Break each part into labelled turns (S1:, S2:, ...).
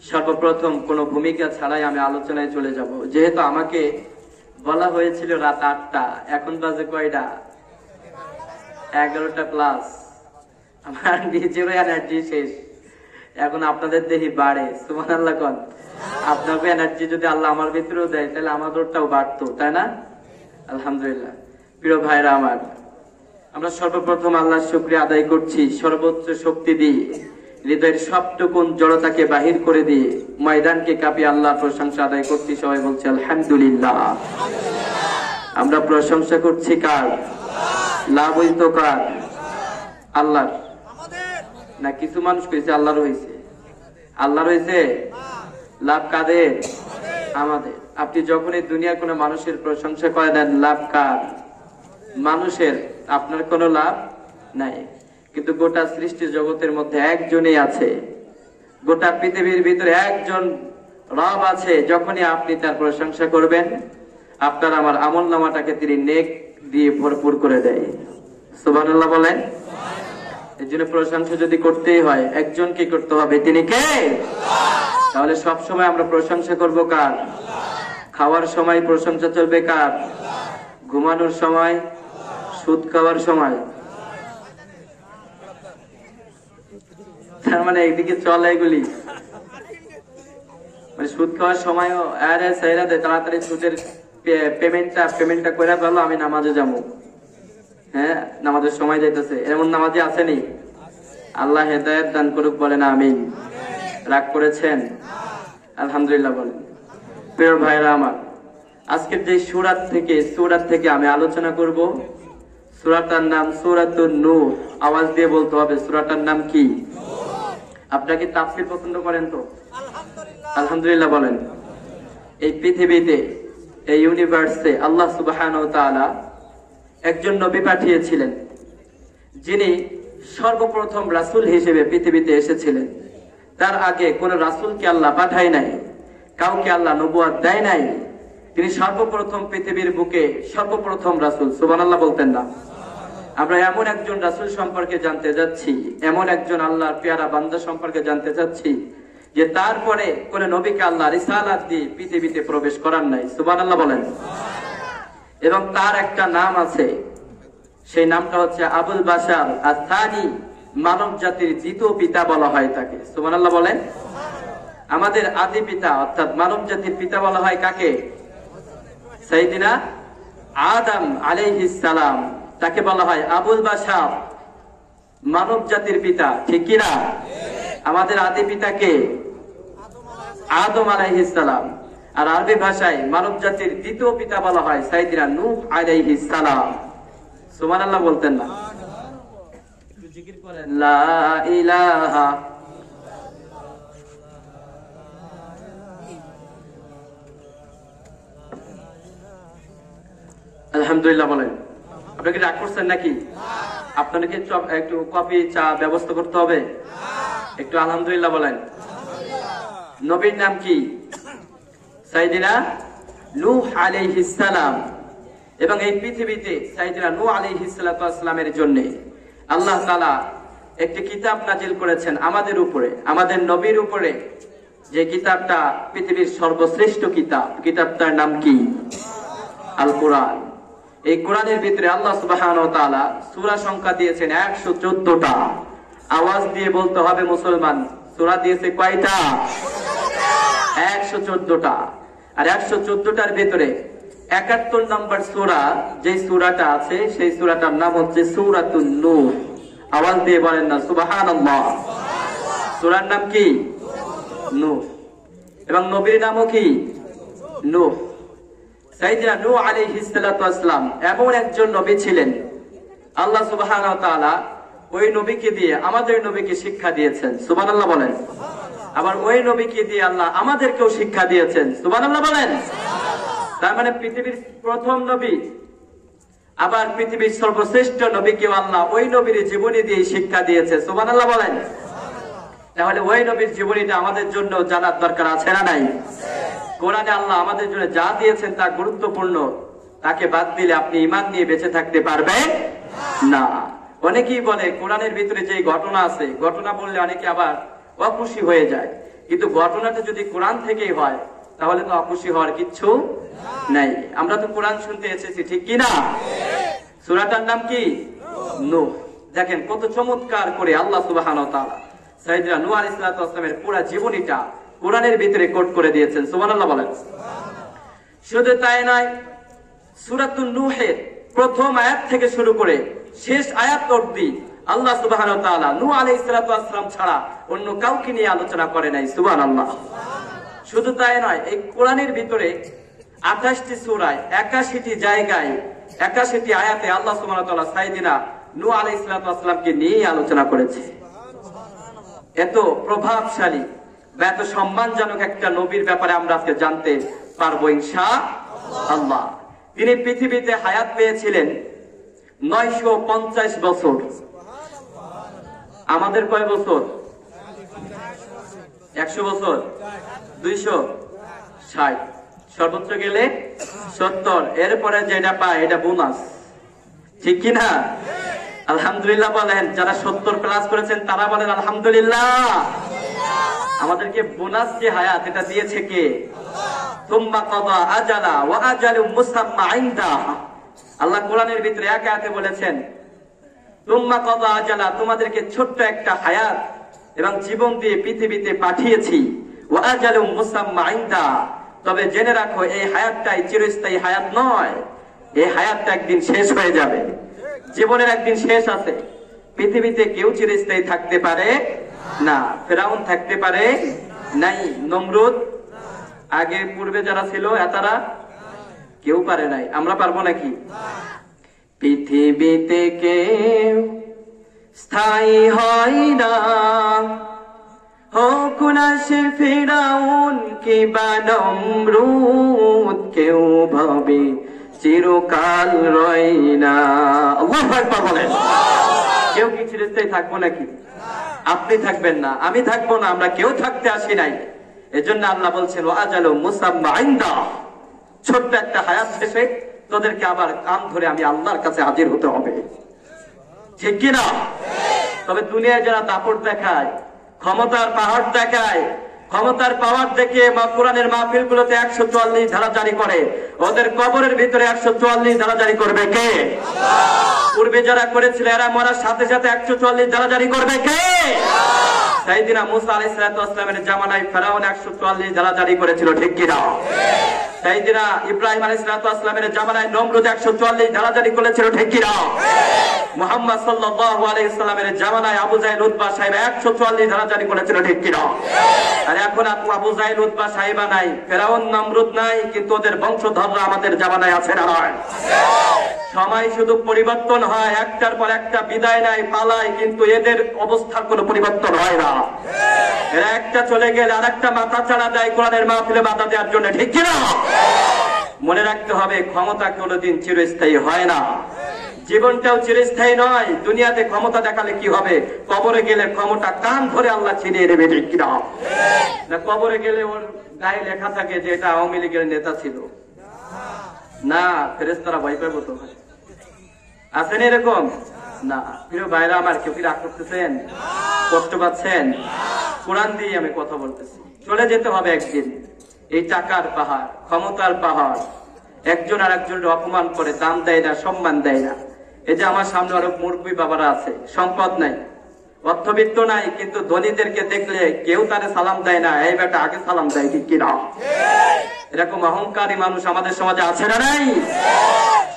S1: সর্বপ্রথম কোনো ভূমিকা ছাড়াই আমি আলোচনায় চলে যাব। যেহেতু আমাকে বলা হয়েছিল রাত 8টা, এখন বাজে কয়টা? 11টা প্লাস। আমার নিজেরও এনার্জি শেষ, এখন আপনাদের দেখি বাড়ে। সুবহানাল্লাহ কোন। আপনাকে এনার্জি যদি আল্লাহ আমার ভিতরেও দেয় তাহলে আমাদেরটাও বাড়তো, তাই না? আলহামদুলিল্লাহ। প্রিয় ভাইরা আমার, আমরা সর্বপ্রথম আল্লাহর শুকরিয়া আদায় করছি সর্বোচ্চ শক্তি দিয়ে, হৃদয়ের সবটুকুন জড়তাকে বাহির করে দিয়ে ময়দানকে কাঁপিয়ে আল্লাহর প্রশংসা আদায় করছি। সবাই বলছে আলহামদুলিল্লাহ। আমরা প্রশংসা করছি কার? লাভ হইতো কার? আল্লাহর না? কিছু মানুষ কইছে আল্লাহর হইছে। আল্লাহর হইছে, লাভ কাদের? আমাদের। আপনি যখন এই দুনিয়ার কোনো মানুষের প্রশংসা করে দেন, লাভ কার? মানুষের। আপনার কোনো লাভ নাই। কিন্তু গোটা সৃষ্টি জগতের মধ্যে একজনই আছে, গোটা পৃথিবীর ভিতরে একজন রব আছে। যখনই আপনি তার প্রশংসা করবেন, আপনার আমার আমল নামাটাকে তিনি নেক দিয়ে ভরপুর করে দেয়। সুবহানাল্লাহ বলেন। এই জন্য প্রশংসা যদি করতেই হয়, একজনকে করতে হবে। তিনি কে? তাহলে সব সময় আমরা প্রশংসা করব কার? খাওয়ার সময় প্রশংসা চলবে কার? ঘুমানোর সময়, সুদ খাওয়ার সময়। তার মানে একদিকে চলে এগুলি, মানে সুদ খাওয়ার সময়ও আরে সাইরা দে, তাড়াতাড়ি সুদের পেমেন্টটা করে ফেলো, আমি নামাজে যাবো। হ্যাঁ, নামাজের সময় যাইতেছে, এমন নামাজি আসেনি? আল্লাহ হেদায়েত দান করুক, বলেন আমিন। রাগ করেছেন? আলহামদুলিল্লাহ বলেন। প্রিয় ভাইরা আমার, আজকের যে সূরা থেকে আমি আলোচনা করব, সূরাটার নাম সূরাতুন নূর। আওয়াজ দিয়ে বলতে হবে সূরাটার নাম কি? আপনারা কি তাফসীর পছন্দ করেন তো? আলহামদুলিল্লাহ বলেন। এই পৃথিবীতে, এই ইউনিভার্সে আল্লাহ সুবহানাহু ওয়া তাআলা একজন নবী পাঠিয়েছিলেন, যিনি সর্বপ্রথম রাসূল হিসেবে পৃথিবীতে এসেছিলেন। তার আগে কোন রাসূলকে আল্লাহ পাঠায় নাই, কাউকে আল্লাহ নবুয়ত দেয় নাই। তিনি সর্বপ্রথম পৃথিবীর বুকে সর্বপ্রথম রাসূল। সুবহানাল্লাহ বলতেন না? আমরা এমন একজন রাসূল সম্পর্কে জানতে যাচ্ছি, এমন একজন আল্লাহর পেয়ারা বান্দা সম্পর্কে জানতে যাচ্ছি, যে তারপরে কোন নবীকে আল্লাহ রিসালাত দিয়ে পৃথিবীতে প্রবেশ করান নাই। সুবহানাল্লাহ বলেন। এবং তার একটা নাম আছে, সেই নামটা হচ্ছে আবুল বাশার আস-সানি। মানব জাতির দ্বিতীয় পিতা বলা হয় তাকে। সুবহানাল্লাহ বলেন। আমাদের আদি পিতা অর্থাৎ মানব জাতির পিতা বলা হয় কাকে? সাইয়েদিনা আদম আলাইহিস সালাম, তাকে বলা হয় আবুল বাশার, মানব জাতির পিতা। ঠিক কি না? আমাদের আদি পিতাকে আদম আলাইহিস সালাম। আর আরবি ভাষায় মানব জাতির দ্বিতীয় পিতা বলা হয় সাইয়েদিনা নূহ আলাইহিস সালাম। সুবহানাল্লাহ বলতেন না? একটু জিকির করেন, লা ইলাহা। আলহামদুলিল্লাহ বলেন। আপনাকে রাগ করছেন নাকি? আপনাদেরকে একটু কফি চা ব্যবস্থা করতে হবে। একটু আলহামদুলিল্লাহ বলেন। নবীর নাম কি? সাইয়েদিনা নূহ আলাইহিস সালাম। এবং এই পৃথিবীতে সাইয়েদিনা নূহ আলাইহিস সালামের জন্য আল্লাহ তাআলা একটি কিতাব নাজিল করেছেন আমাদের উপরে, আমাদের নবীর উপরে। যে কিতাবটা পৃথিবীর সর্বশ্রেষ্ঠ কিতাব, কিতাবটার নাম কি? আল কোরআন। এই কোরআনের ভিতরে আল্লাহ সুবহানাহু ওয়া তাআলা সূরা সংখ্যা দিয়েছেন 114টা। আওয়াজ দিয়ে বলতে হবে মুসলমান, সূরা দিয়েছে কয়টা? 114টা। আর 114টার ভিতরে 71 নম্বর সূরা, যে সূরাটা আছে সেই সূরাটার নাম হচ্ছে সূরাতুন নূর। আওয়াজ দিয়ে বলেন না সুবহানাল্লাহ। সূরার নাম কি? নূর। এবং নবীর নামও কি? নূহ। সাইয়েদিনা নূহ আলাইহিস সালাতু ওয়াস সালাম এমন একজন নবী ছিলেন, আল্লাহ সুবহানাহু ওয়া তাআলা ওই নবীকে দিয়ে আমাদের নবীকে শিক্ষা দিয়েছেন। সুবহানাল্লাহ বলেন। আবার ওই নবীকে দিয়ে আল্লাহ আমাদেরকেও শিক্ষা দিয়েছেন। সুবহানাল্লাহ বলেন। তার মানে পৃথিবীর প্রথম নবী, আবার পৃথিবীর সর্বশ্রেষ্ঠ নবীকে আল্লাহ ওই নবীর জীবনী দিয়ে শিক্ষা দিয়েছে। সুবহানাল্লাহ বলেন। তাহলে ওই নবীর জীবনীটা আমাদের জন্য জানার দরকার আছে না নাই? কোরআনে আল্লাহ আমাদের জন্য যা দিয়েছেন তা গুরুত্বপূর্ণ, তাকে বাদ দিলে আপনি ঈমান নিয়ে বেঁচে থাকতে পারবেন না। অনেকেই বলে কোরআনের ভিতরে যে ঘটনা আছে, ঘটনা বললে অনেকে আবার অখুশি হয়ে যায়। কিন্তু ঘটনাটা যদি কোরআন থেকেই হয় তাহলে তো অখুশি হওয়ার কিচ্ছু নাই। আমরা তো কোরআন শুনতে এসেছি, ঠিক কি না? সূরাটার নাম কি? নূহ। দেখেন কত চমৎকার করে আল্লাহ সুবহানাহু ওয়া তাআলা সাইয়েদনা নূহ আলাইহিস সালাতু ওয়াস সালামের পুরো জীবনীটা কোরআনের ভিতরে কোট করে দিয়েছেন। সুবহানাল্লাহ বলেন। শুধু তাই নয়, সূরাতুন নূহের প্রথম আয়াত থেকে শুরু করে শেষ আয়াত অবধি আল্লাহ সুবহানাহু ওয়া তাআলা নূহ আলাইহিস সালাতু ওয়াস সালাম ছাড়া অন্য কাউকে নিয়ে আলোচনা করে নাই। সুবহানাল্লাহ। শুধু তাই নয়, এই কোরআনের ভিতরে 28টি সূরায় 81টি জায়গায় 81টি আয়াতে আল্লাহ সুবহানাহু ওয়া তাআলা সাইয়েদনা নূহ আলাইহিস সালাতু ওয়াস সালামকে নিয়ে আলোচনা করেছে। এত প্রভাবশালী বা এত সম্মানজনক একটা নবীর ব্যাপারে আমরা আজকে জানতে পারবো ইনশাআল্লাহ। তিনি পৃথিবীতে হায়াত পেয়েছিলেন 950 বছর। আমাদের কয় বছর? 100 বছর, 260, সর্বোচ্চ গেলে 70। এরপরে যেটা পায় এটা বোনাস, ঠিক কিনা? আলহামদুলিল্লাহ বলেন। যারা 70 প্লাস করেছেন তারা বলেন আলহামদুলিল্লাহ। আমাদেরকে বোনাস যে হায়াত এটা দিয়েছে কে? তুম্মা কাদা আজালা ওয়া আজালু মুসাম্মা ইনদাহ। আল্লাহ কোরআনের ভিতরে এক আয়াতে বলেছেন তুম্মা কাদা আজালা, তোমাদেরকে ছোট্ট একটা হায়াত এবং জীবন দিয়ে পৃথিবীতে পাঠিয়েছি। ওয়া আজালু মুসাম্মা ইনদাহ, তবে জেনে রাখো এই হায়াতটাই চিরস্থায়ী হায়াত নয়। এই হায়াতটা একদিন শেষ হয়ে যাবে। জীবনের একদিন শেষ আছে। পৃথিবীতে কেউ চিরস্থায়ী থাকতে পারে না। ফেরাউন থাকতে পারে নাই, নমরুদ আগে পূর্বে যারা ছিল এতারা কেউ পারে নাই। আমরা পারবো নাকি? পৃথিবীতে কেউ স্থায়ী হয় না, হোক না সে ফেরাউন কিংবা নমরুদ, কেউ ভাবে চিরকাল রয় না। আল্লাহু আকবার বলেন। কেউ কি চিরস্থায়ী থাকবো নাকি? আপনি থাকবেন না, আমি থাকবো না, আমরা কেউ থাকতে আসি নাই। এজন্য আল্লাহ বলছেন ওয়া আজালু মুসাম্মা ইনদাহ, ছোট্ট একটা হায়াত শেষে তোদেরকে আবার কান ধরে আমি আল্লাহর কাছে হাজির হতে হবে, ঠিক কি না? তবে দুনিয়ায় যারা দাপট দেখায়, ক্ষমতার পাহাড় দেখায়, ক্ষমতার পাওয়ার দেখে কোরআনের মাহফিল গুলোতে 144 ধারা জারি করে, ওদের কবরের ভিতরে 144 ধারা জারি করবে কে? পূর্বে যারা করেছিল এরা মরার সাথে সাথে 144 ধারা জারি করবে কে? সাইয়েদনা মুসা আলাইহিস সালাতু ওয়াস সালামের জামানায় ফেরাউন 144 ধারা জারি করেছিল, ঠিক কি না? সাইয়েদনা ইব্রাহিম আলাইহিস সালাতু ওয়াস সালামের জামানায় নমরুদ 144 ধারা জারি করেছিল, ঠিক কি না? মুহাম্মদ সাল্লাল্লাহু আলাইহি ওয়াসাল্লামের জামানায় আবু জাহেল উতবা সাহেব 144 ধারা জারি করেছিল, ঠিক কি না? আর এখন আবু জাহেল উতবা সাহেবা নাই, ফেরাউন নমরুদ নাই, কিন্তু ওদের বংশধররা আমাদের জামানায় আছে না? নয়। সময় শুধু পরিবর্তন হয়, একটার পর একটা বিদায় নেয়, পালায়, কিন্তু এদের অবস্থার কোনো পরিবর্তন হয় না। এরা একটা চলে গেলে আরেকটা মাথা চাড়া দেয় কোরআনের মাহফিলে বাধা দেওয়ার জন্য, ঠিক কি না? মনে রাখতে হবে ক্ষমতা কোনোদিন চিরস্থায়ী হয় না, জীবনটাও চিরস্থায়ী নয়। দুনিয়াতে ক্ষমতা দেখালে কি হবে? কবরে গেলে ক্ষমতা কান ধরে আল্লাহ ছিনিয়ে নেবে, ঠিক কি না? কবরে গেলে ওর গায়ে লেখা থাকে যে এটা আওয়ামী লীগের নেতা ছিল না, ফেরেশতারা ভয় পাবে তো। আছেন এরকম? না। প্রিয় ভাইরা আমার, কেউ কি রাগ করতেছেন? কষ্ট পাচ্ছেন? কোরআন দিয়ে আমি কথা বলতেছি। চলে যেতে হবে একদিন। এই টাকার পাহাড়, ক্ষমতার পাহাড়, একজন আর একজনের অপমান করে, দাম দেয় না, সম্মান দেয় না। এই যে আমার সামনে আরো মুরব্বী বাবারা আছে, সম্পদ নাই, অর্থবিত্ত নাই, কিন্তু ধনীদেরকে দেখলে কেউ তারে সালাম দেয় না, এই বেটা আগে সালাম দেয়, ঠিক কিনা? এরকম অহংকারী মানুষ আমাদের সমাজে আছে না নাই?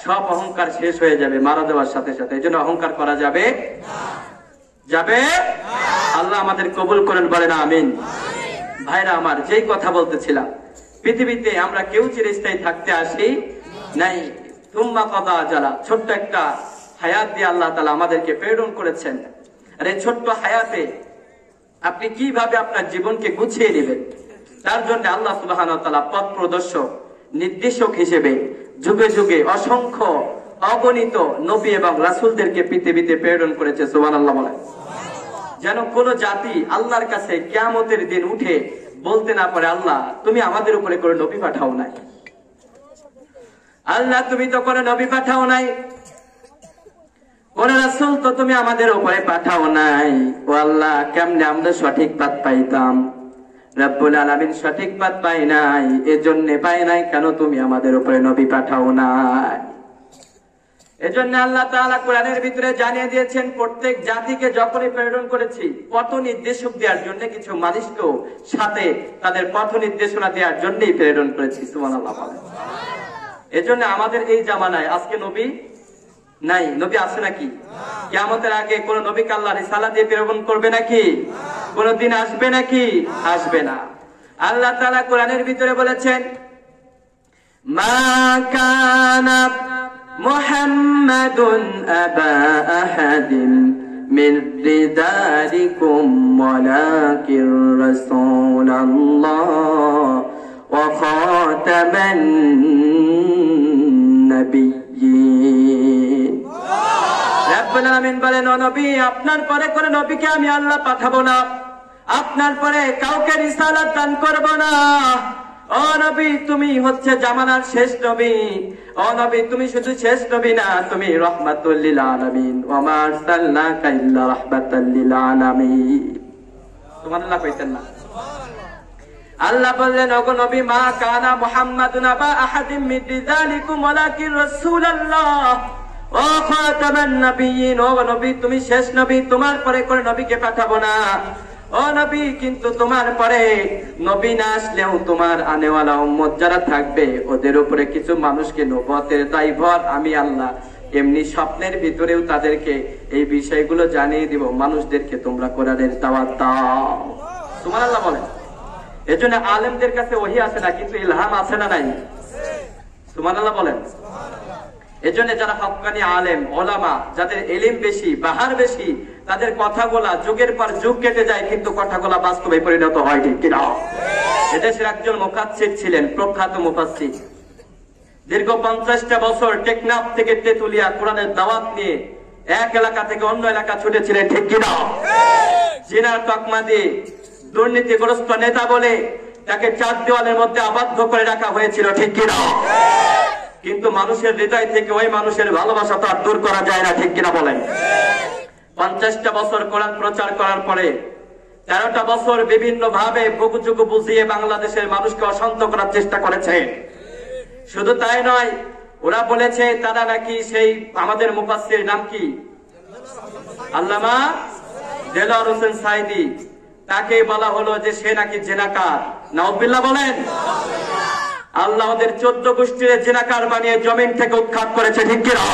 S1: সব অহংকার শেষ হয়ে যাবে মারা দেওয়ার সাথে সাথে। এই জন্য অহংকার করা যাবে যাবে। আল্লাহ আমাদের কবুল করেন, বলেন আমিন। ভাইরা আমার, যেই কথা বলতেছিলাম, পৃথিবীতে আমরা কেউ চিরস্থায়ী থাকতে আসি নাই। তুম্মা কাদা আজালা, ছোট্ট একটা হায়াত দিয়ে আল্লাহ তাআলা আমাদেরকে প্রেরণ করেছেন। আর এই ছোট্ট হায়াতে আপনি কিভাবে আপনার জীবনকে গুছিয়ে নেবেন, তার জন্য আল্লাহ সুবহানাহু ওয়া তাআলা পথ প্রদর্শক, নির্দেশক হিসেবে যুগে যুগে অসংখ্য অগণিত নবী এবং রাসূলদেরকে পৃথিবীতে প্রেরণ করেছে। সুবহানাল্লাহ বলেন। যেন কোন জাতি আল্লাহর কাছে কিয়ামতের দিন উঠে বলতে না পারে, আল্লাহ তুমি আমাদের উপরে কোনো নবী পাঠাও নাই, আল্লাহ তুমি তো কোনো নবী পাঠাও নাই, কোন রাসূল তো তুমি আমাদের উপরে পাঠাও নাই। ও আল্লাহ, কেমনে আমরা সঠিক পথ পাইতাম? রব্বুল আলামিন সঠিক পথ পায় নাই, এজন্য পায় নাই কেন তুমি আমাদের উপরে নবী পাঠাও নাই। এজন্য আল্লাহ তাআলা কোরআনের ভিতরে জানিয়ে দিয়েছেন, প্রত্যেক জাতিকে যখনই প্রেরণ করেছি পথ নির্দেশক দেওয়ার জন্য, কিছু মানুষকেও সাথে তাদের পথ নির্দেশনা দেওয়ার জন্যই প্রেরণ করেছি। সুবহানাল্লাহ। এজন্য আমাদের এই জামানায় আজকে নবী নাই, নবী আছে নাকি? কিয়ামতের আগে কোন নবীকে আল্লাহ রিসালাত দিয়ে প্রেরণ করবে নাকি? কোনদিন আসবে নাকি? আসবে না। আল্লাহ তাআলা কোরআনের ভিতরে বলেছেন, মা কানা মুহাম্মাদুন আবা আহাদিন মিন রিজালিকুম ওয়ালাকিন রাসূলুল্লাহ ওয়া খাতামান নাবিয়্যিন। রব্বুল আলামিন বলেন, ও নবী, আপনার পরে কোন নবীকে আমি আল্লাহ পাঠাবো না, আপনার পরে কাউকে রিসালাত দান করব না। ও নবী, তুমি হচ্ছে জামানার শেষ নবী। ও নবী, তুমি শুধু শেষ নবী না, তুমি রাহমাতুল লিল আলামিন। ওয়া মা আরসালনাকা ইল্লা রাহমাতাল লিল আলামিন। সুবহানাল্লাহ কইতেন না? আল্লাহ বললেন, ওগো নবী, মা কানা মুহাম্মাদুন আবা আহাদিম মিন রিজালিকুম ওয়ালাকিন রাসূলুল্লাহ ওয়া খাতামান নাবিয়্যিন। ও নবী, তুমি শেষ নবী, তোমার পরে কোন নবীকে পাঠাবো না। ও নবী, কিন্তু তোমার পরে নবী না আসলেও তোমার আনেওয়ালা উম্মত যারা থাকবে ওদের উপরে কিছু মানুষকে নবুয়তের দায়ভার আমি আল্লাহ এমনি স্বপ্নের ভিতরেও তাদেরকে এই বিষয়গুলো জানিয়ে দিব। মানুষদেরকে তোমরা কোরআনের দাওয়াত দাও। সুবহানাল্লাহ বলেন। এজন্য আলেমদের কাছে ওহী আছে না, কিন্তু ইলহাম আছে না নাই? সুবহানাল্লাহ বলেন। এজন্য যারা হক্কানি আলেম ওলামা, যাদের ইলম বেশি, বাহার বেশি, তাদের কথাগুলা যুগের পর যুগ কেটে যায়, কিন্তু কথাগুলা বাস্তবে পরিণত হয়, ঠিক কিনা? এদেশের একজন মুফাসসির ছিলেন, প্রখ্যাত মুফাসসির। দীর্ঘ 50টা বছর টেকনাফ থেকে তেতুলিয়া কোরআনের দাওয়াত নিয়ে এক এলাকা থেকে অন্য এলাকা ছুটেছিলেন, ঠিক কিনা? জিনার তকমা দিয়ে দুর্নীতিগ্রস্ত নেতা বলে তাকে চার দেওয়ালের মধ্যে আবদ্ধ করে রাখা হয়েছিল, ঠিক কিনা? কিন্তু মানুষের হৃদয় থেকে ওই মানুষের ভালোবাসা তো আর দূর করা যায় না, ঠিক কিনা বলেন? 50টা বছর কোরআন প্রচার করার পরে 13টা বছর বিভিন্ন ভাবে বুকুচুকু বুঝিয়ে বাংলাদেশের মানুষকে অশান্ত করার চেষ্টা করেছে। শুধু তাই নয়, ওরা বলেছে তারা নাকি সেই আমাদের মুফাসসির নাম কি, আল্লামা দেলোয়ার হোসেন সাঈদী, তাকে বলা হলো যে সে নাকি জিনাকার। নাউযুবিল্লাহ বলেন। আল্লাহ ওদের 14 গোষ্ঠীর জিনাকার বানিয়ে জমিন থেকে উৎখাত করেছে, ঠিক কিনা?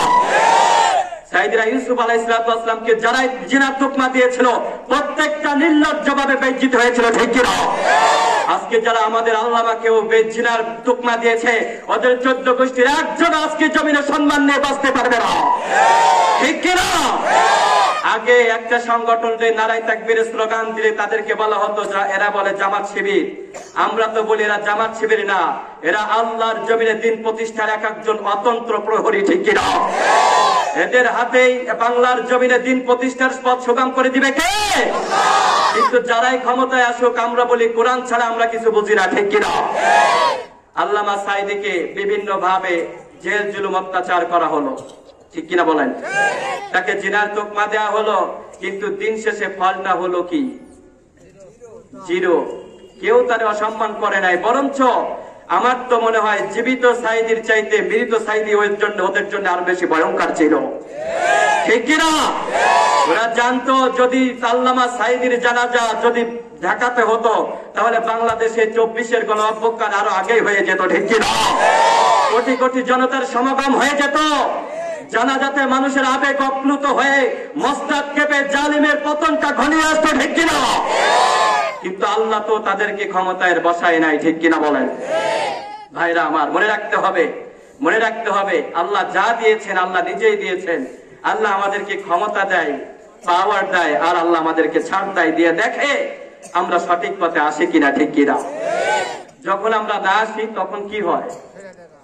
S1: সাইয়েদনা ইউসুফ আলাইহিস সালামকে যারা জিনার তুকমা দিয়েছিল প্রত্যেকটা নির্লজ্জভাবে বেইজ্জত হয়েছিল, ঠিক কিনা? আজকে যারা আমাদের আল্লামাকেও বেজিনার তুকমা দিয়েছে, ওদের 14 গোষ্ঠীর একজন আজকে জমিনে সম্মান নিয়ে বাঁচতে পারবে না, ঠিক কিনা? আগে একটা সংগঠন যে নারায়ে তাকবীরের স্লোগান দিলে তাদেরকে বলা হতো এরা বলে জামাত শিবির। আমরা তো বলি এরা জামাত শিবির না, এরা আল্লাহর জমিনে দিন প্রতিষ্ঠার এক একজন অতন্ত্র প্রহরী, ঠিক কিনা? এদের হাতেই বাংলার জমিনে দিন প্রতিষ্ঠার পথ সুগম করে দিবে কে? কিন্তু যারাই ক্ষমতায় আসুক, আমরা বলি কোরআন ছাড়া আমরা কিছু বুঝি না, ঠিক কিনা? আল্লামা সাঈদীকে বিভিন্ন ভাবে জেল জুলুম অত্যাচার করা হলো, ঠিক কিনা বলেন? তাকে জিনার তুকমা দেওয়া হলো, কিন্তু দিন শেষে ফলটা হলো কি? জিরো। কেউ তারে অসম্মান করে নাই, বরঞ্চ আমার তো মনে হয় জীবিত সাঈদীর চাইতে মৃত সাঈদী ওদের জন্য আরো বেশি ভয়ঙ্কর ছিল, ঠিক কিনা? ওরা জানতো যদি আল্লামা সাঈদীর জানাজা যদি ঢাকাতে হতো তাহলে বাংলাদেশে 24-এর গণ অভ্যুত্থান আরো আগেই হয়ে যেত, ঠিক কিনা? কোটি কোটি জনতার সমাগম হয়ে যেত, জানাজাতে মানুষের আবেগ অপ্লুত হয়ে মস্তক কেঁপে জালিমের পতনটা ঘনিয়ে আসতো, ঠিক কিনা? কিন্তু আল্লাহ তো তাদেরকে ক্ষমতায় বসায় নাই, ঠিক কিনা বলেন? ভাইরা আমার, মনে রাখতে হবে, মনে রাখতে হবে, আল্লাহ যা দিয়েছেন আল্লাহ নিজেই দিয়েছেন। আল্লাহ আমাদেরকে ক্ষমতা দেয়, পাওয়ার দেয়, আর আল্লাহ আমাদেরকে ছাড় দেয়, দিয়ে দেখে আমরা সঠিক পথে আসি কিনা, ঠিক কিনা? যখন আমরা না আসি তখন কি হয়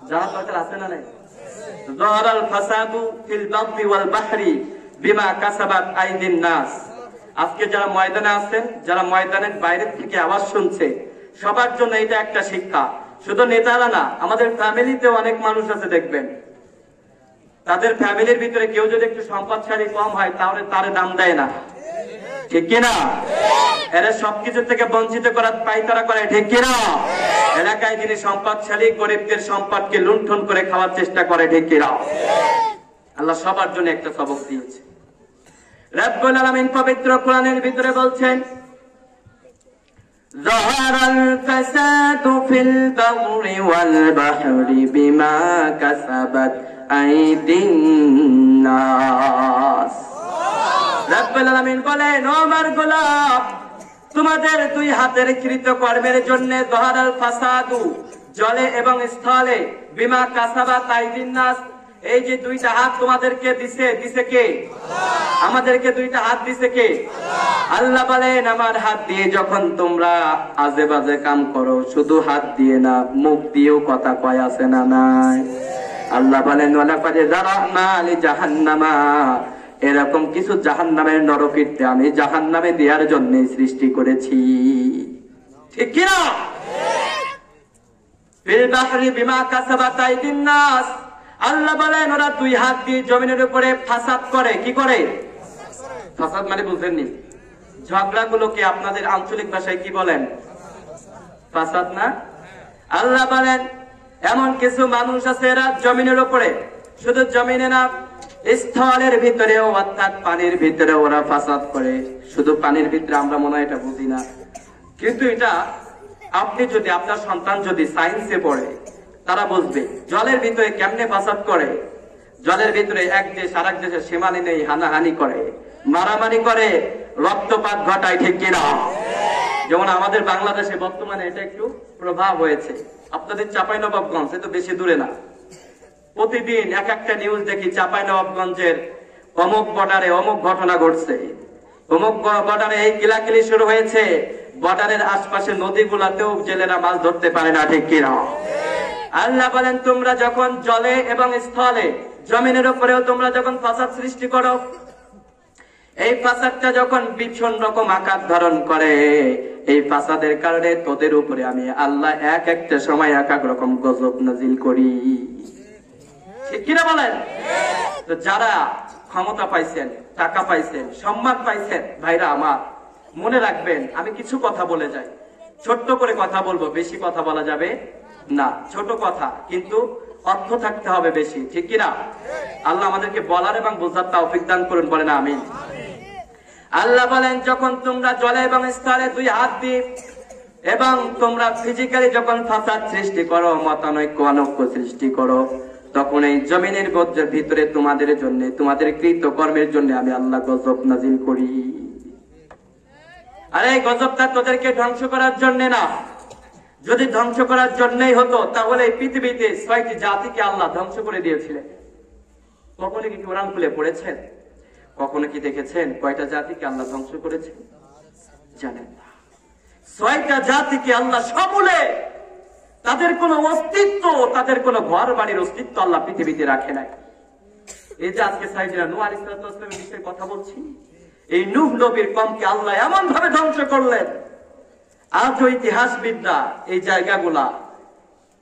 S1: জানার দরকার আছে না নাই? যাহারাল ফাসাদু ফিল বাররি ওয়াল বাহরি বিমা কাসাবাত আইদিন নাস। আজকে যারা ময়দানে আছেন, যারা ময়দানের বাইরে থেকে আওয়াজ শুনছে, সবার জন্য এটা একটা শিক্ষা। শুধু নেতারা না, আমাদের ফ্যামিলিতেও অনেক মানুষ আছে, দেখবেন তাদের ফ্যামিলির ভিতরে কেউ যদি একটু সম্পদশালী কম হয় তাহলে তারে দাম দেয় না, ঠিক কিনা? এরা সবকিছু থেকে বঞ্চিত করার পাইতারা করে, ঠিক কিনা? এলাকায় যিনি সম্পদশালী গরিবদের সম্পদকে লুণ্ঠন করে খাওয়ার চেষ্টা করে, ঠিক কিনা? আল্লাহ সবার জন্য একটা সবক দিয়েছে। রব্বুল আলামিন পবিত্র কোরআনের ভিতরে বলছেন, যাহারাল ফাসাদু ফিল বাররি ওয়াল বাহরি বিমা কাসাবাত আইদিন নাস। রব্বুল আলামিন বলেন, ও আমার গোলাম, তোমাদের দুই হাতের কৃতকর্মের জন্য যাহারাল ফাসাদু, জলে এবং স্থলে, বিমা কাসাবাত আইদিন নাস, এই যে দুইটা হাত তোমাদেরকে দিছে কে? আমাদেরকে দুইটা হাত দিছে কে? আল্লাহ বলেন, আমার হাত দিয়ে যখন তোমরা আজে বাজে কাম করো, শুধু হাত দিয়ে না, মুখ দিয়েও কথা কয়, আছে না নাই? আল্লাহ বলেন, ওয়ালাকাদ যারানা লি জাহান্নামা, এরকম কিছু জাহান্নামের নরকীর্তি আমি জাহান্নামে দেওয়ার জন্য সৃষ্টি করেছি, ঠিক কিনা? ফিল বাহরি বিমা কাসাবাত আইদিন নাস, আল্লাহ বলেন ওরা দুই হাত দিয়ে জমিনের উপরে ফাসাদ করে। কি করে? ফাসাদ মানে বুঝেননি? ঝগড়াগুলোকে আপনাদের আঞ্চলিক ভাষায় কি বলেন? ফাসাদ না? আল্লাহ বলেন এমন কিছু মানুষ আছে এরা জমিনের উপরে, শুধু জমিনে না, স্থলের ভিতরেও, অর্থাৎ পানির ভিতরে ওরা ফাসাদ করে। শুধু পানির ভিতরে আমরা মনে হয় এটা বুঝি না, কিন্তু এটা আপনি যদি, আপনার সন্তান যদি সায়েন্সে পড়ে, তারা বুঝবে জলের ভিতরে কেমনে ফাসাদ করে। জলের ভিতরে এক দেশ আরেক দেশের সীমানি নেই, হানাহানি করে, মারামারি করে, রক্তপাত ঘটায়, ঠিক কিনা? যেমন আমাদের বাংলাদেশে বর্তমানে এটা একটু প্রভাব হয়েছে। আপনাদের চাঁপাইনবাবগঞ্জ, এ তো বেশি দূরে না, প্রতিদিন এক একটা নিউজ দেখি চাঁপাইনবাবগঞ্জের অমুক বর্ডারে অমুক ঘটনা ঘটছে, অমুক বর্ডারে এই কিলাকিলি শুরু হয়েছে, বর্ডারের আশপাশে নদীগুলাতেও জেলেরা মাছ ধরতে পারে না, ঠিক কিনা? আল্লাহ বলেন তোমরা যখন জলে এবং স্থলে, জমিনের উপরেও তোমরা যখন ফাসাদ সৃষ্টি করো, এই ফাসাদটা যখন ভীষণ রকম আকার ধারণ করে, এই ফাসাদের কারণে তোদের উপরে আমি আল্লাহ এক একটা সময় এক এক রকম গজব নাজিল করি, ঠিক কিনা বলেন? তো যারা ক্ষমতা পাইছেন, টাকা পাইছেন, সম্মান পাইছেন, ভাইরা আমার মনে রাখবেন, আমি কিছু কথা বলে যাই, ছোট্ট করে কথা বলবো, বেশি কথা বলা যাবে না, ছোট কথা কিন্তু অর্থ থাকতে হবে বেশি, ঠিক কিনা? আল্লাহ আমাদেরকে বলার এবং বোঝার তৌফিক দান করুন, বলেন আমিন। আল্লাহ বলেন যখন তোমরা জলে এবং স্থলে দুই হাত দিয়ে এবং তোমরা ফিজিক্যালি যখন ফাসাদ সৃষ্টি করো, মতানৈক্য অনৈক্য সৃষ্টি করো, তখন এই জমিনের ভিতরে তোমাদের জন্য, তোমাদের কৃতকর্মের জন্য আমি আল্লাহ গজব নাজিল করি। আর এই গজবটা তোদেরকে ধ্বংস করার জন্য না, যদি ধ্বংস করার জন্যই হতো তাহলে এই পৃথিবীতে ৬টি জাতিকে আল্লাহ ধ্বংস করে দিয়েছিলেন। কখনো কি কোরআন খুলে পড়েছেন? কখনো কি দেখেছেন কয়টা জাতিকে আল্লাহ ধ্বংস করেছেন? জানেন না। ৬টা জাতিকে আল্লাহ সমূলে, তাদের কোন অস্তিত্ব, তাদের কোন ঘর বাড়ির অস্তিত্ব আল্লাহ পৃথিবীতে রাখে নাই। এই যে আজকে সাইয়েদনা নূহ আলাইহিস সালামের বিষয়ে কথা বলছি, এই নূহ নবীর কওমকে আল্লাহ এমন ভাবে ধ্বংস করলেন, আজও ইতিহাসবিদরা এই জায়গাগুলা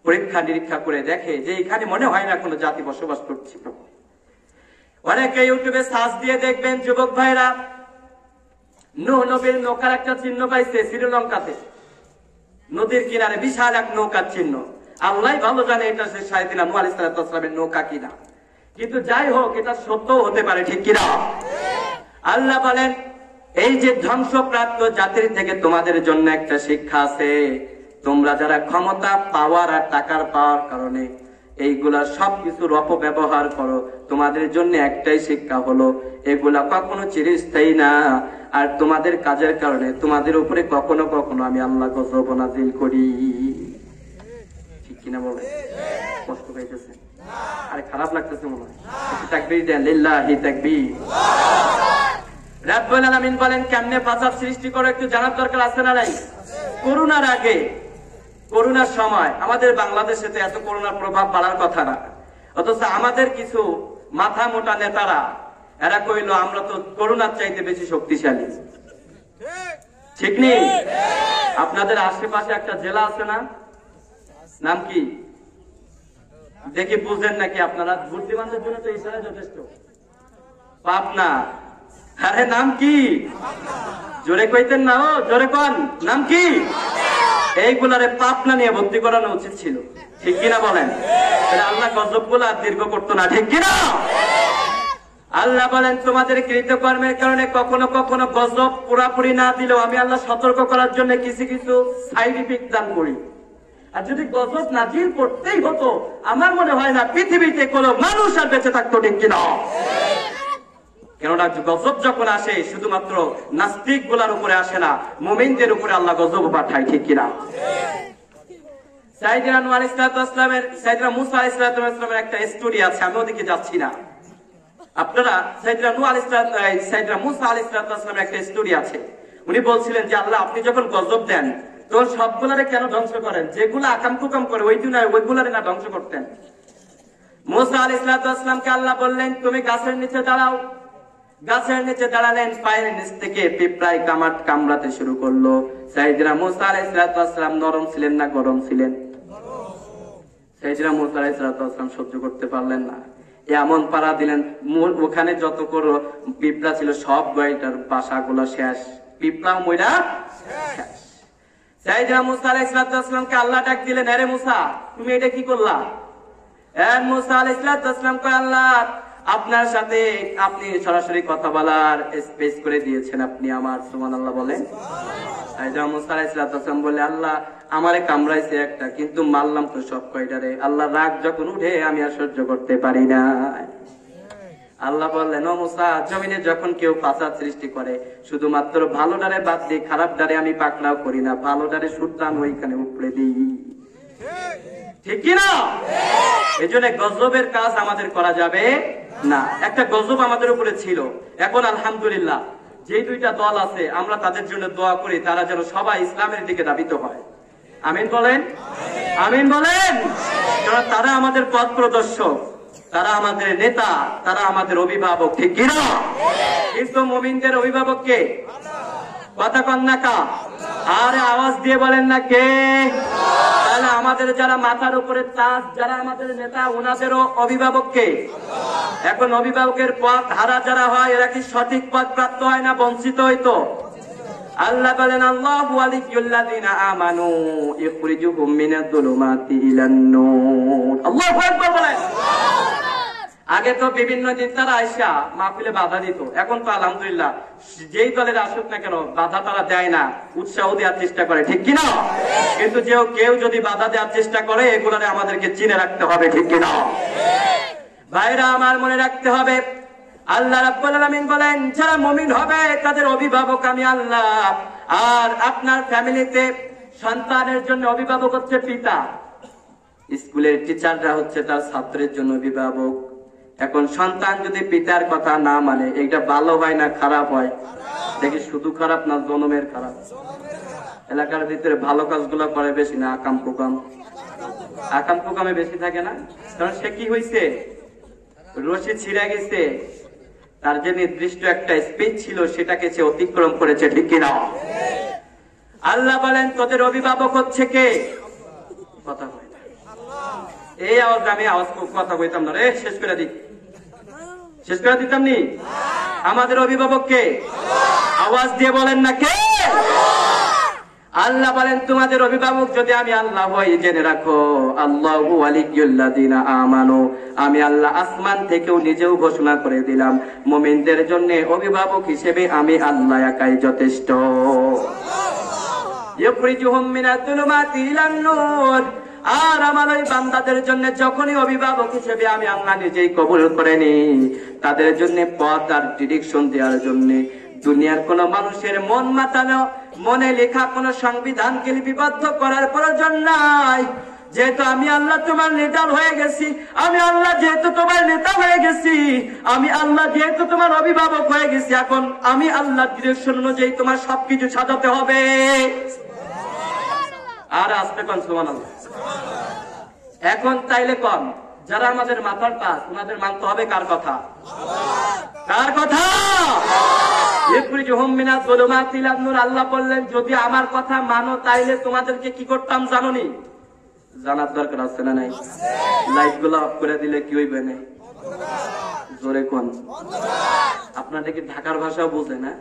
S1: পরীক্ষা নিরীক্ষা করে দেখে যে এখানে মনে হয় না কোনো জাতি বসবাস করছিল। অনেকে ইউটিউবে সার্চ দিয়ে দেখবেন যুবক ভাইরা, নূহ নবীর নৌকার একটা চিহ্ন পাইছে শ্রীলঙ্কাতে, নদীর কিনারে বিশাল এক নৌকার চিহ্ন। আল্লাহ ভালো জানে এটা সে সাইয়েদনা নূহ আলাইহিস সালামের নৌকা কিনা, কিন্তু যাই হোক এটা সত্য হতে পারে, ঠিক কিনা? আল্লাহ বলেন এই যে ধ্বংসপ্রাপ্ত জাতির থেকে তোমাদের জন্য একটা শিক্ষা আছে। তোমরা যারা ক্ষমতা, পাওয়ার আর টাকার পাওয়ার কারণে এইগুলা সবকিছুর অপব্যবহার করো, তোমাদের জন্য একটাই শিক্ষা হলো, এগুলা কখনো চিরস্থায়ী না। আর তোমাদের কাজের কারণে তোমাদের উপরে কখনো কখনো আমি আল্লাহ গজব নাজিল করি, ঠিক কিনা বলে? কষ্ট পাইতেছে? আরে খারাপ লাগতেছে মনে হয়? তাকবীর দেন, লিল্লাহি তাকবীর। রব্বুল আলামিন বলেন কেমনে ফাসাদ সৃষ্টি করে একটু জানার দরকার আছে না নাই? করোনার আগে, করোনার সময় আমাদের বাংলাদেশে তো এত করোনার প্রভাব বাড়ার কথা না, অথচ আমাদের কিছু মাথা মোটা নেতারা এরা কইলো আমরা তো করোনার চাইতে বেশি শক্তিশালী, ঠিক নেই? আপনাদের আশেপাশে একটা জেলা আছে না, নাম কি দেখি বুঝেন নাকি আপনারা? বুদ্ধিমানদের জন্য তো ইশারা যথেষ্ট। পাবনা, আরে নাম কি? জোরে কইতেন না, ও জোরে কন, নাম কি? এইগুলারে পাপনা নিয়ে ভর্তি করানো উচিত ছিল, ঠিক কিনা বলেন? আল্লাহ গজব গুলা দীর্ঘ করতো না, ঠিক কিনা? আল্লাহ বলেন তোমাদের কৃতকর্মের কারণে কখনো কখনো গজব পুরাপুরি না দিলেও আমি আল্লাহ সতর্ক করার জন্য কিছু কিছু সাইড ইফেক্ট দান করি। আর যদি গজব নাজিল করতেই হতো, আমার মনে হয় না পৃথিবীতে কোনো মানুষ আর বেঁচে থাকতো, ঠিক কিনা? কেননা গজব যখন আসে শুধুমাত্র নাস্তিক গুলার উপরে আসে না, মুমিনদের উপরে আল্লাহ গজব পাঠায়, ঠিক কিনা? সাইয়েদনা নূহ আলাইহিস সালামের, সাইয়েদনা মুসা আলাইহিস সালামের একটা স্টোরি আছে, আমি ওদিকে যাচ্ছি না। আপনারা সাইয়েদনা নূহ আলাইহিস সালাম, সাইয়েদনা মুসা আলাইহিস সালামের একটা স্টোরি আছে। উনি বলছিলেন যে আল্লাহ আপনি যখন গজব দেন তো সবগুলারে কেন ধ্বংস করেন? যেগুলো আকাম কুকাম করে ওইগুলারে না ধ্বংস করতেন। মুসা আলাইহিস সালামকে আল্লাহ বললেন তুমি গাছের নিচে দাঁড়াও। গাছের নিচে দাঁড়ালেন, পায়ের নিচ থেকে পিঁপড়ায় কামড়াতে শুরু করলো। সাইয়েদনা মুসা আলাইহিস সালাম নরম ছিলেন না গরম ছিলেন? সাইয়েদনা মুসা আলাইহিস সালাম সহ্য করতে পারলেন না, এমন পাড়া দিলেন ওখানে যত করে পিঁপড়া ছিল সব গয়টার বাসাগুলো শেষ, পিঁপড়াও মইরা শেষ। সাইয়েদনা মুসা আলাইহিস সালামকে আল্লাহ ডাক দিলেন, আরে মুসা তুমি এটা কি করলা? মুসা আলাইহিস সালাম কয় আল্লাহ আপনার সাথে আপনি সরাসরি কথা বলার স্পেস করে দিয়েছেন আপনি আমার, সুবহানাল্লাহ বলেন। সাইয়েদনা মুসা আলাইহিস সালাম বলে আল্লাহ আমারে কামড়াইছে একটা, কিন্তু মারলাম তো সব কয়টারে। আল্লাহ রাগ যখন উঠে আমি আর সহ্য করতে পারি না। আল্লাহ বললেন ও মুসা জমিনে যখন কেউ ফাসাদ সৃষ্টি করে শুধুমাত্র ভালো ডারে বাদ দিয়ে খারাপ ডারে আমি পাকড়াও করি না, ভালো ডারে সুলতান ওইখানে উপড়ে দিই, ঠিক কিনা? এই জন্য গজবের কাজ আমাদের করা যাবে না। একটা গজব আমাদের উপরে ছিল, এখন আলহামদুলিল্লাহ যে দুইটা দল আছে আমরা তাদের জন্য দোয়া করি তারা যেন সবাই ইসলামের দিকে ধাবিত হয়। আমিন বলেন, আমিন বলেন। কারণ তারা আমাদের পথ প্রদর্শক, তারা আমাদের নেতা, তারা আমাদের অভিভাবক, ঠিক কিনা? কিন্তু মুমিনদের অভিভাবক কে? কথা কন না কা? আরে আওয়াজ দিয়ে বলেন না কে? তাহলে আমাদের যারা মাথার উপরে তাজ, যারা আমাদের নেতা, ওনাদেরও অভিভাবক কে? এখন অভিভাবকের পথ হারা যারা হয় এরা কি সঠিক পথ প্রাপ্ত হয় না বঞ্চিত হইতো? আল্লাহ বলেন আল্লাহু ওয়ালিয়ুল্লাযিনা আমানু ইখরিজুহুম মিনাজ-যুলুমাতি ইলান-নূর। আল্লাহু আকবার বলেন। আগে তো বিভিন্ন দিন তারা আইসা মাহফিলে বাধা দিত, এখন তো আলহামদুলিল্লাহ যেই দলের আসুক না কেন বাধা তারা দেয় না, উৎসাহ দেওয়ার চেষ্টা করে, ঠিক কিনা? কিন্তু কেউ যদি বাধা দেওয়ার চেষ্টা করে এগুলারে আমাদেরকে চিনে রাখতে হবে, ঠিক কিনা? ভাইরা আমার মনে রাখতে হবে আল্লাহ রাব্বুল আলামিন বলেন যারা মুমিন হবে তাদের অভিভাবক আমি আল্লাহ। আর আপনার ফ্যামিলিতে সন্তানের জন্য অভিভাবক হচ্ছে পিতা, স্কুলের টিচাররা হচ্ছে তার ছাত্রের জন্য অভিভাবক। এখন সন্তান যদি পিতার কথা না মানে এটা ভালো হয় না খারাপ হয়? দেখি শুধু খারাপ না, জনমের খারাপ। এলাকার ভিতরে ভালো কাজগুলো করে বেশি না আকাম কুকাম? আকাম কুকামে বেশি থাকে না, কারণ সে কি হয়েছে, রশি ছিঁড়ে গেছে, তার যে নির্দিষ্ট একটা স্পেস ছিল সেটাকে সে অতিক্রম করেছে, ঠিক কিনা? আল্লাহ বলেন তোদের অভিভাবক হচ্ছে কে? কথা হয় না এই আওয়াজ, আমি আওয়াজ কথা বলতাম না রে, শেষ করে দিতাম নি। আমাদের অভিভাবক কে? আওয়াজ দিয়ে বলেন না কে? আল্লাহ বলেন তোমাদের অভিভাবক যদি আমি আল্লাহ হই জেনে রাখো আল্লাহু ওয়ালিয়ুল্লাযিনা আমানু, আমি আল্লাহ আসমান থেকেও নিজেও ঘোষণা করে দিলাম মুমিনদের জন্য অভিভাবক হিসেবে আমি আল্লাহ একাই যথেষ্ট। ইখরিজুহুম মিনাজ-যুলুমাতি ইলান-নূর। আর আমার ওই বান্দাদের জন্য যখনই অভিভাবক হিসেবে আমি আল্লাহ নিজেই কবুল করে নিই, তাদের জন্য পথ আর ডিরেকশন দেওয়ার জন্য দুনিয়ার কোন মানুষের মন মাতানো, মনে লেখা কোন সংবিধানকে লিপিবদ্ধ করার প্রয়োজন নাই। যেহেতু আমি আল্লাহ তোমার লিডার হয়ে গেছি, আমি আল্লাহ যেহেতু তোমার নেতা হয়ে গেছি, আমি আল্লাহ যেহেতু তোমার অভিভাবক হয়ে গেছি, এখন আমি আল্লাহ ডিরেকশন অনুযায়ী তোমার সবকিছু সাজাতে হবে। আর আসতে কোন সুবহানাল্লাহ। এখন তাইলে কম যারা আমাদের মাথার তাজ ওনাদের মানতে হবে কার কথা? কার কথা? ইখরিজুহুম মিনাজ-যুলুমাতি ইলান-নূর। আল্লাহ বললেন যদি আমার কথা মানো তাইলে তোমাদেরকে কি করতাম জানোনি? জানার দরকার আছে না নাই? লাইট গুলো অফ করে দিলে কি হইবে না? জোরে কোন। আপনারা কি ঢাকার ভাষাও বুঝে না?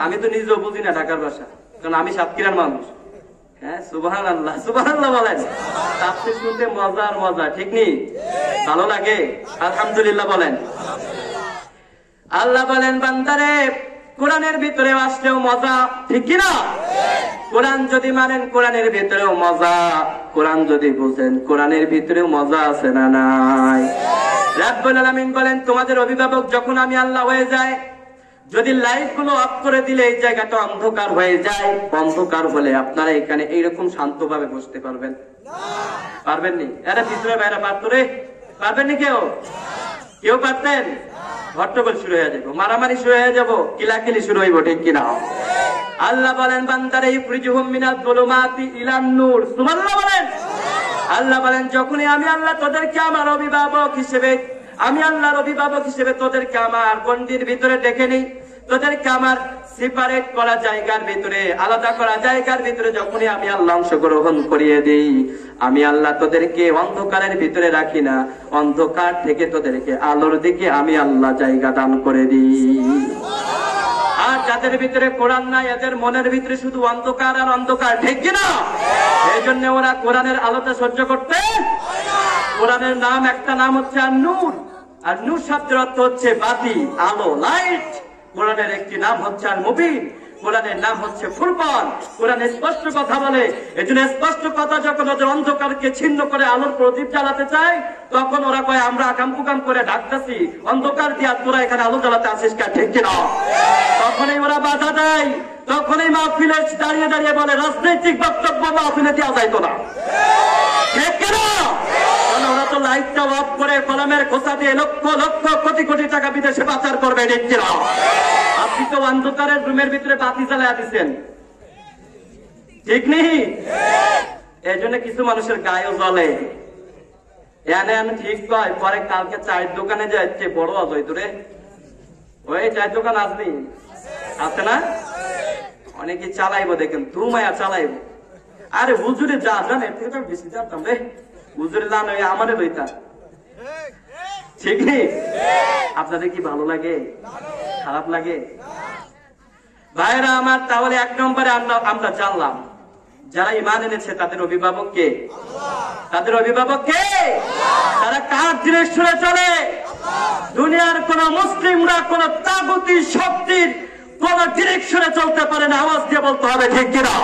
S1: আমি তো নিজেও বুঝি না ঢাকার ভাষা, কারণ আমি সাতক্ষীরার মানুষ। হ্যাঁ, সুবহানাল্লাহ, সুবহানাল্লাহ বলেন। তাফসীর শুনতে মজা আর মজা, ঠিক নেই? ভালো লাগে, আলহামদুলিল্লাহ বলেন। আল্লাহ বলেন, বান্দারে কোরআনের ভিতরে আসলেও মজা, ঠিক কিনা? কোরআন যদি মানেন কোরআনের ভিতরেও মজা, কোরআন যদি বুঝেন কোরআনের ভিতরেও মজা আছে না নাই? রাব্বুল আলামিন বলেন, তোমাদের অভিভাবক যখন আমি আল্লাহ হয়ে যায়, যদি লাইট গুলো অফ করে দিলে এই জায়গাটা অন্ধকার হয়ে যায়, অন্ধকার হলে আপনারা এখানে এইরকম শান্তভাবে বসতে পারবেন? পারবেন নি? এরা ভিতরে বাইরে পারতো রে? পারবেন নি কেউ? কেউ পারতেন? হট্টগোল শুরু হয়ে যাবো, মারামারি শুরু হয়ে যাবো, কিলাকিলি শুরু হইব, ঠিক কিনা? আল্লাহ বলেন, বান্দারে ইখরিজুহুম মিনাজ যুলুমাতি ইলান নূর, সুবহানাল্লাহ বলেন। আল্লাহ বলেন, যখনই আমি আল্লাহ তোদেরকে আমার অভিভাবক হিসেবে, আমি আল্লাহর অভিভাবক হিসেবে তোদেরকে আমার গণ্ডির ভিতরে ডেকে নিই, তোদেরকে আমার সেপারেট করা জায়গার ভিতরে, আলাদা করা জায়গার ভিতরে যখনই আমি আল্লাহ অংশগ্রহণ করিয়ে দিই, আমি আল্লাহ তোদেরকে অন্ধকারের ভিতরে রাখি না, অন্ধকার থেকে তোদেরকে আলোর দিকে আমি আল্লাহ জায়গা দান করে দিই। আর যাদের ভিতরে কোরআন নাই, এদের মনের ভিতরে শুধু অন্ধকার আর অন্ধকার, ঠিক কিনা? এই জন্য ওরা কোরআনের আলোতে সহ্য করতে। কোরআনের নাম, একটা নাম হচ্ছে আর-নূর, আর নূর শব্দের অর্থ হচ্ছে বাতি, আলো, লাইট। কোরআনের একটি নাম হচ্ছে আল-মুবিন, কোরআনের নাম হচ্ছে ফুরকান। কোরআন স্পষ্ট কথা বলে, এজন্য স্পষ্ট কথা যখন ওদের অন্ধকারকে ছিন্ন করে আলোর প্রদীপ জ্বালাতে চায়, তখন ওরা কয় আমরা আকাম করে ডাকতেছি, অন্ধকার দিয়া তোরা এখানে আলো জ্বালাতে আসিস কা, ঠিক কিনা? তখনই ওরা বাধা দেয়, তখনই মাহফিলে দাঁড়িয়ে দাঁড়িয়ে বলে রাজনৈতিক বক্তব্য মাহফিলে দেওয়া যাইতো না, ঠিক কিনা? কারণ ওরা তো লাইটটা অফ করে কলমের খোসা দিয়ে লক্ষ লক্ষ কোটি কোটি টাকা বিদেশে পাচার করবে, ঠিক কিনা? আপনি তো অন্ধকারের রুমের ভিতরে বাতি জ্বালিয়ে দিচ্ছেন, ঠিক নেই? এই জন্য কিছু মানুষের গায়েও জ্বলে। এনে আমি ঠিক কয়, পরে কালকে চায়ের দোকানে যাচ্ছে, বড় অজয় তোরে ওই চায়ের দোকান আসবি, আছে না? অনেকে চালাইবো, দেখেন ধুমায়া চালাইবো। আরে হুজুরে যা জানে এর থেকে তো বেশি জানতাম রে, হুজুরে জান আমারে লইতা, ঠিক নেই? আপনাদের কি ভালো লাগে? খারাপ লাগে? ভাইরা আমার, তাহলে এক নম্বরে আমরা জানলাম যারা ঈমান এনেছে তাদের অভিভাবক কে? তাদের অভিভাবক কে? তারা কার ডিরেকশনে চলে? দুনিয়ার কোন মুসলিমরা কোন তাগুতি শক্তির কোন ডিরেকশনে চলতে পারে না, আওয়াজ দিয়ে বলতে হবে, ঠিক কিনা?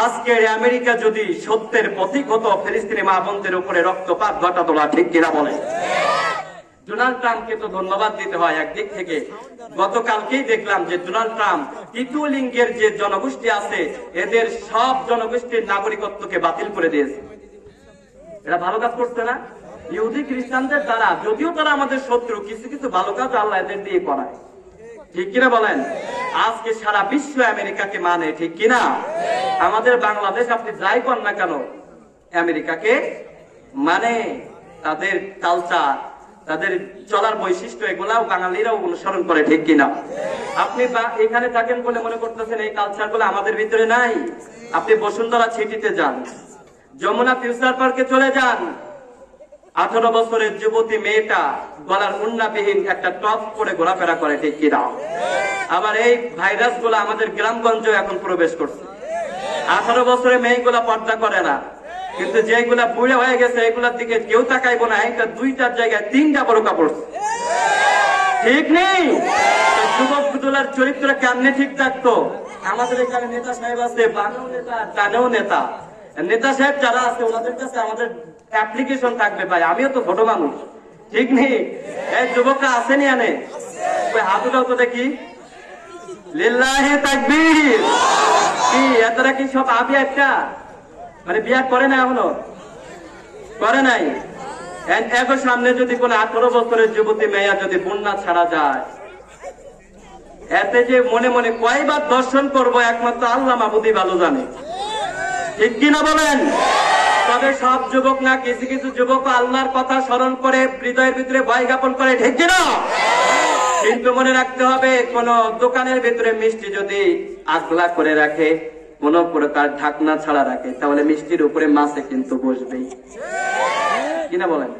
S1: আজকে আমেরিকা যদি সত্যের প্রতীক হতো, ফিলিস্তিনি মা বোনদের উপরে রক্তপাত ঘটাতো না, ঠিক কিনা বলে? ডোনাল্ড ট্রাম্পকে তো ধন্যবাদ দিতে হয় একদিক থেকে। গতকালকেই দেখলাম যে ডোনাল্ড ট্রাম্প তৃতীয় লিঙ্গের যে জনগোষ্ঠী আছে, এদের সব জনগোষ্ঠীর নাগরিকত্বকে বাতিল করে দিয়েছে। এটা ভালো কাজ করছে না? ইহুদি খ্রিস্টানদের দ্বারা, যদিও তারা আমাদের শত্রু, কিছু কিছু ভালো কাজ আল্লাহ এদের দিয়ে করায়, ঠিক কিনা বলেন? আজকে সারা বিশ্ব আমেরিকাকে মানে, ঠিক কিনা? আমাদের বাংলাদেশ আপনি যাই কর না কেন, আমেরিকাকে মানে। তাদের কালচার, তাদের চলার বৈশিষ্ট্য, এগুলাও বাঙালিরাও অনুসরণ করে, ঠিক কিনা? আপনি এখানে থাকেন বলে মনে করতেছেন এই কালচার গুলো আমাদের ভিতরে নাই। আপনি বসুন্ধরা সিটিতে যান, যমুনা ফিউচার পার্কে চলে যান, 18 বছরের যুবতী মেয়েটা গলার উন্নাবিহীন একটা টপ পরে ঘোরাফেরা করে, ঠিক কিনা? আবার এই ভাইরাস গুলো আমাদের গ্রামগঞ্জে এখন প্রবেশ করছে। 18 বছরের মেয়েগুলা পর্দা করে না, কিন্তু যেগুলা বুড়ে হয়ে গেছে এগুলার দিকে কেউ তাকাইবো না। একটা 2টার জায়গায় 3টা বোরকা পড়ছে, ঠিক নেই? যুবক পুতুলার চরিত্র কেমনে ঠিক থাকতো? আমাদের এখানে নেতা সাহেব আছে, বানেও নেতা, টানেও নেতা। নেতা সাহেব যারা আছে ওনাদের কাছে আমাদের অ্যাপ্লিকেশন থাকবে, ভাই আমিও তো ছোট মানুষ, ঠিক নেই? এই যুবকরা আসেনি, আনে হাত উঠাও তো দেখি, লিল্লাহি তাকবীর। কি এতটা কি সব আবি একটা, মানে বিয়া করে না, এখনো করে নাই? এখন সামনে যদি কোন 18 বছরের যুবতী মেয়া যদি বন্যা ছাড়া যায়, এতে যে মনে মনে কয়বার দর্শন করবো একমাত্র আল্লাহ মাহবুদই ভালো জানে, ঠিক কিনা বলেন? তবে সব যুবক না, কিছু কিছু যুবক আল্লাহর কথা স্মরণ করে হৃদয়ের ভিতরে ভয় জ্ঞাপন করে, ঠিক কিনা? কিন্তু মনে রাখতে হবে, কোন দোকানের ভিতরে মিষ্টি যদি আগলা করে রাখে, কোন প্রকার ঢাকনা ছাড়া রাখে, তাহলে মিষ্টির উপরে মাছে কিন্তু বসবেই, কিনা বলেন?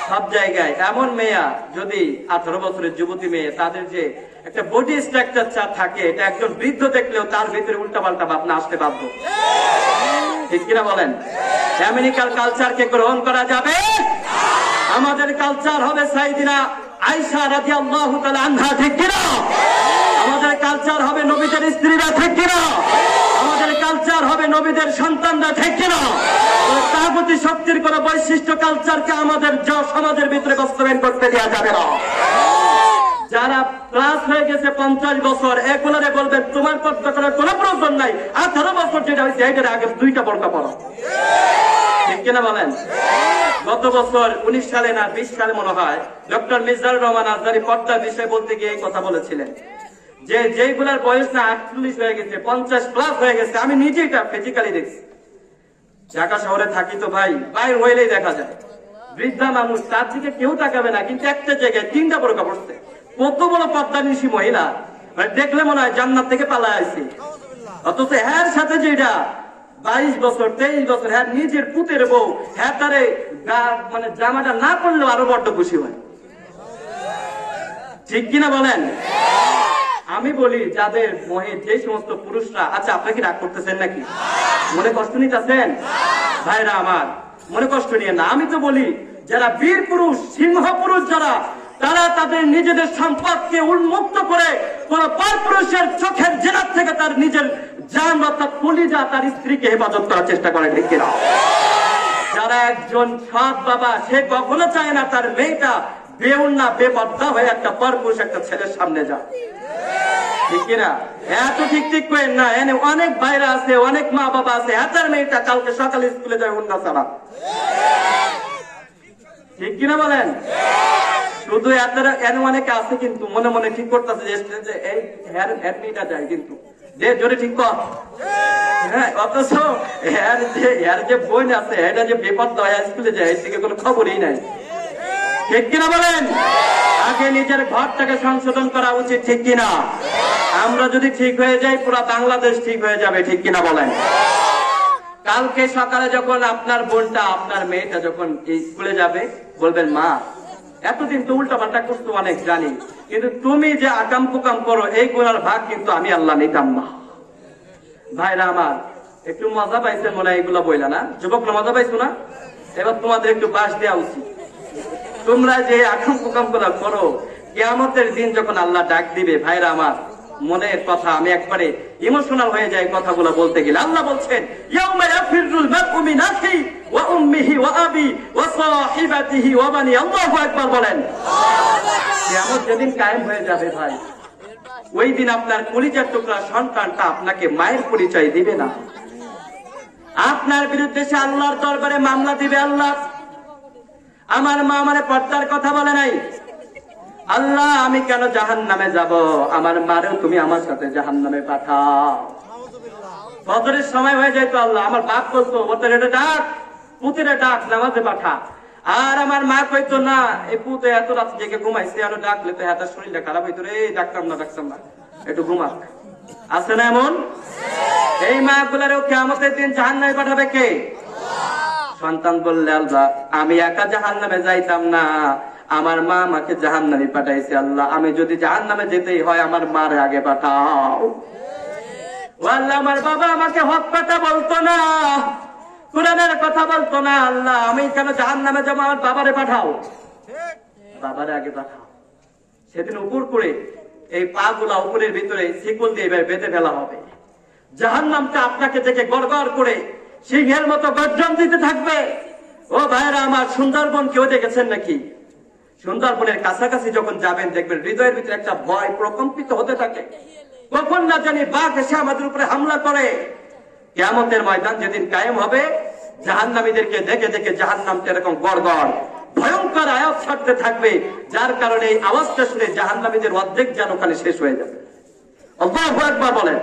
S1: সব জায়গায় এমন মেয়া যদি 18 বছরের যুবতী মেয়ে, তাদের যে একটা বডি স্ট্রাকচার থাকে, এটা একজন বৃদ্ধ দেখলেও তার ভিতরে উল্টাপাল্টা ভাবনা আসতে বাধ্য। ঠিক কিনা বলেন? আমেরিকার কালচারকে গ্রহণ করা যাবে? আমাদের কালচার হবে সাইয়েদনা আয়েশা রাদিয়াল্লাহু তাআলা আনহা। ঠিক কিনা? আমাদের কালচার হবে নবীদের স্ত্রীরা। ঠিক কিনা? আমাদের কালচার হবে নবীদের সন্তানরা। ঠিক কিনা? তাগুতি শক্তির কোন বৈশিষ্ট্য কালচারকে আমাদের সমাজের ভিতরে বাস্তবায়ন করতে দেওয়া যাবে না। যারা প্লাস হয়ে গেছে 50 বছর, এগুলোরে বলবেন তোমার পর্দা করার কোনো প্রয়োজন নাই। 18 বছর যেটা হয়েছে এটার আগে 2টা বোরকা পরো। ঠিক কিনা বলেন? গত বছর 19 সালে না 20 সালে মনে হয় ডক্টর মিজানুর রহমান আজহারী পর্দার বিষয়ে বলতে গিয়ে এই কথা বলেছিলেন যে যেগুলার বয়স না 48 হয়ে গেছে, 50 প্লাস হয়ে গেছে, আমি নিজে এটা ফিজিক্যালি দেখছি। ঢাকা শহরে থাকি তো ভাই, বাইরে হইলেই দেখা যায় বৃদ্ধা মানুষ, তার দিকে কেউ তাকাবে না, কিন্তু একটা জায়গায় 3টা বোরকা পড়ছে। কত বড় পর্দানিশী মহিলা, মানে দেখলে মনে হয় জান্নাত থেকে পালায় আসছে। অথচ এর সাথে যেটা 22 বছর 23 বছর, হ্যাঁ নিজের পুতের বউ, হ্যাঁ তারে মানে জামাটা না পড়লেও আরো বড্ড খুশি হয়। ঠিক কিনা বলেন? আমি বলি যাদের মোহে যে সমস্ত পুরুষরা, আচ্ছা আপনাকে রাগ করতেছেন নাকি? মনে কষ্ট নিতেছেন? ভাইরা আমার, মনে কষ্ট নিয়ে না। আমি তো বলি যারা বীর পুরুষ, সিংহ পুরুষ যারা, তারা তাদের নিজেদের সম্পদকে উন্মুক্ত করে কোন পরপুরুষের চোখের জেলার থেকে তার নিজের জান অর্থাৎ কলিজা, তার স্ত্রীকে হেফাজত করার চেষ্টা করে। ঠিক কিনা? যারা একজন সৎ বাবা, সে কখনো চায় না তার মেয়েটা বেউন্না বেপর্দা হয়ে একটা পরপুরুষ একটা ছেলের সামনে যায়। ঠিক কিনা? এত ঠিক ঠিক করেন না। এনে অনেক ভাইরা আছে, অনেক মা বাবা আছে, হাজার মেয়েটা কালকে সকালে স্কুলে যায় উন্না ছাড়া। ঠিক কিনা বলেন? শুধু এনে অনেকে আছে কিন্তু মনে মনে ঠিক করতেছে যে এই হেয়ার মেয়েটা যায়, কিন্তু যে জোরে ঠিক কর। হ্যাঁ, অথচ এর যে বোন আছে, এটা যে বেপর্দা হয়ে স্কুলে যায়, এর থেকে কোনো খবরই নাই। ঠিক কিনা বলেন? আগে নিজের ঘরটাকে সংশোধন করা উচিত। ঠিক কিনা? আমরা যদি ঠিক হয়ে যাই, পুরো বাংলাদেশ ঠিক হয়ে যাবে। ঠিক কিনা বলেন? কালকে সকালে যখন আপনার বোনটা, আপনার মেয়েটা যখন স্কুলে যাবে, বলবেন মা এতদিন তো উল্টা পাল্টা করতো অনেক জানি, কিন্তু তুমি যে আকাম কুকাম করো এই গুনার ভাগ কিন্তু আমি আল্লাহ নিতাম না। ভাইরা আমার, একটু মজা পাইছেন মনে হয় এগুলা বইলা না? যুবকরা মজা পাইছো না? এবার তোমাদের একটু বাস দেওয়া উচিত। তোমরা যে আকাম কুকাম গুলা করো, কিয়ামতের দিন যখন আল্লাহ ডাক দিবে, ভাইরা আমার মনের কথা, আমি একবারে ইমোশনাল হয়ে যায় কথাগুলো বলতে গেলে। আল্লাহ বলছেন ইয়াউমা ইয়াফিরুল মারউ মিন আখিহি ওয়া উম্মিহি ওয়া আবি ওয়া সাহিবাতিহি ওয়া বানি। আল্লাহু আকবার বলেন। কিয়ামত যেদিন কায়েম হয়ে যাবে ভাই, ওই দিন আপনার কলিজার টুকরা সন্তানটা আপনাকে মায়ের পরিচয় দিবে না। আপনার বিরুদ্ধে সে আল্লাহর দরবারে মামলা দিবে। আল্লাহ, আমার মা আমারে পর্দার কথা বলে নাই, আল্লাহ আমি কেন জাহান্নামে যাব, আমার মারেও তুমি আমার সাথে জাহান্নামে পাঠাও। ফজরের সময় হয়ে যায় তো আল্লাহ, আমার বাপ বলতো ওদের এটা ডাক, পুতিরে ডাক, নামাজে পাঠা। আর আমার মা কইতো না, এই পুতে এত রাত জেগে ঘুমাইছে, আরো ডাকলে তো এত শরীরটা খারাপ হইতো রে, ডাকতাম না একটু ঘুমাক। আছে না এমন? এই মা গুলারেও কিয়ামতের দিন জাহান্নামে পাঠাবে কে? সন্তান বললে আল্লাহ আমি একা জাহান্নামে যাইতাম না, আমার মা আমাকে জাহান্নামে পাঠাইছে। আল্লাহ আমি যদি জাহান্নামে যেতেই হয় আমার মার আগে পাঠাও। আল্লাহ আমার বাবা আমাকে হক কথা বলতো না, কোরআনের কথা বলতো না, আল্লাহ আমি কেন জাহান্নামে যাবো, আমার বাবারে পাঠাও, বাবারে আগে পাঠাও। সেদিন উপর করে এই পা গুলা উপরের ভিতরে শিকল দিয়ে বেঁধে ফেলা হবে। জাহান্নামটা আপনাকে দেখে গড়গড় করে সিংহের মতো গর্জন দিতে থাকবে। ও ভাইরা আমার, সুন্দরবন কেউ দেখেছেন নাকি? সুন্দরবনের কাছাকাছি যখন যাবেন দেখবেন হৃদয়ের ভিতরে একটা ভয় প্রকম্পিত হতে থাকে, কখন না জানি বাঘ এসে আমাদের উপরে হামলা করে। কিয়ামতের ময়দান যেদিন কায়েম হবে, জাহান্নামীদেরকে দেখে দেখে জাহান্নামটা এরকম গড়গড় ভয়ঙ্কর আওয়াজ ছাড়তে থাকবে, যার কারণে এই আওয়াজটা শুনে জাহান্নামীদের অর্ধেক যেন ওখানে শেষ হয়ে যাবে। আল্লাহু আকবার বলেন।